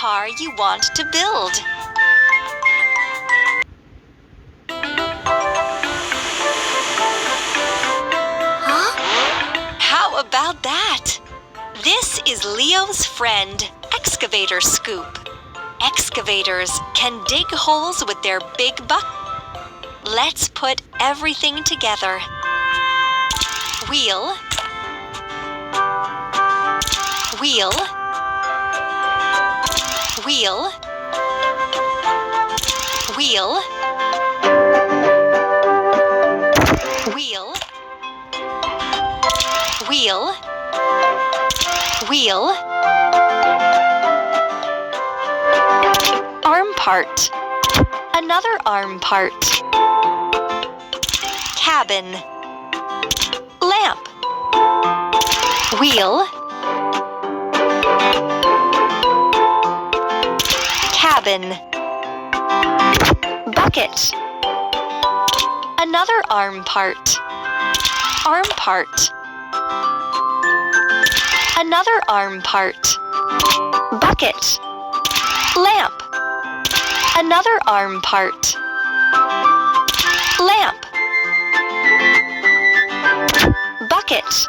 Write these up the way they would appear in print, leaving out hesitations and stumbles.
car you want to build. Huh? How about that? This is Leo's friend, Excavator Scoop. Excavators can dig holes with their big bucket. Let's put everything together. Wheel, wheel, wheel, wheel, wheel, wheel, wheel, arm part, another arm part, cabin, lamp, wheel, cabin, bucket, another arm part, another arm part, bucket, lamp, another arm part, lamp, bucket,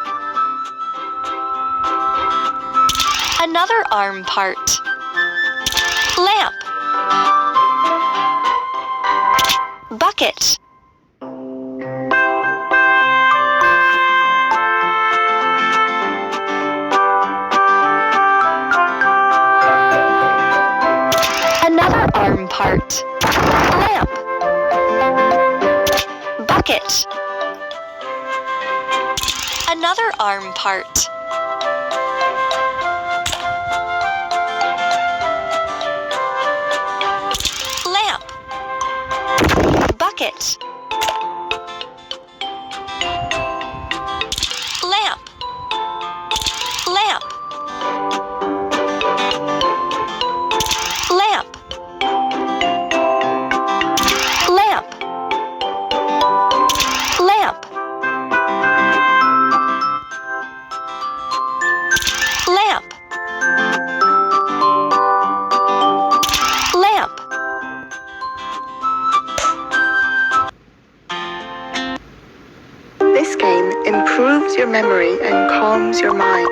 another arm part, lamp, bucket. Another arm part, lamp, bucket, another arm part, lamp, bucket, lamp, lamp, lamp, lamp, lamp, lamp, lamp. This game improves your memory and calms your mind.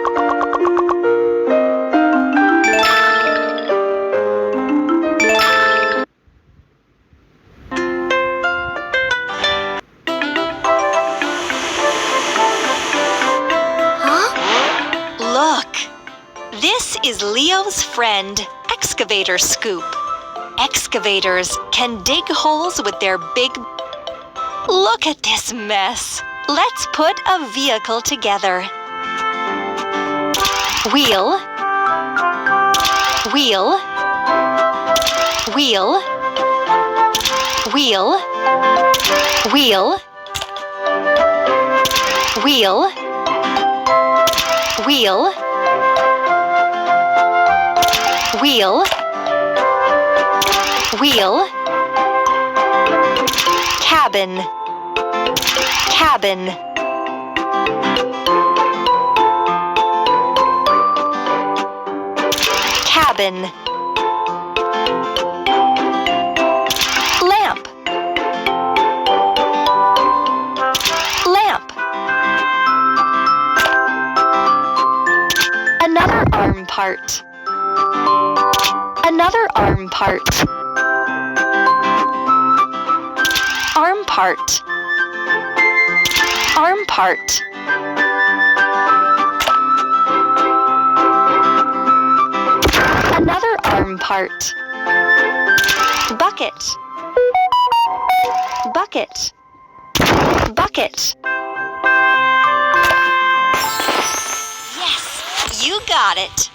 Look! This is Leo's friend, Excavator Scoop. Excavators can dig holes with their big... Look at this mess! Let's put a vehicle together. Wheel, wheel, wheel, wheel, wheel, wheel, wheel, wheel, wheel, cabin, cabin, cabin, lamp, lamp, another arm part, another arm part, arm part, arm part, another arm part, bucket, bucket, bucket. Yes, you got it.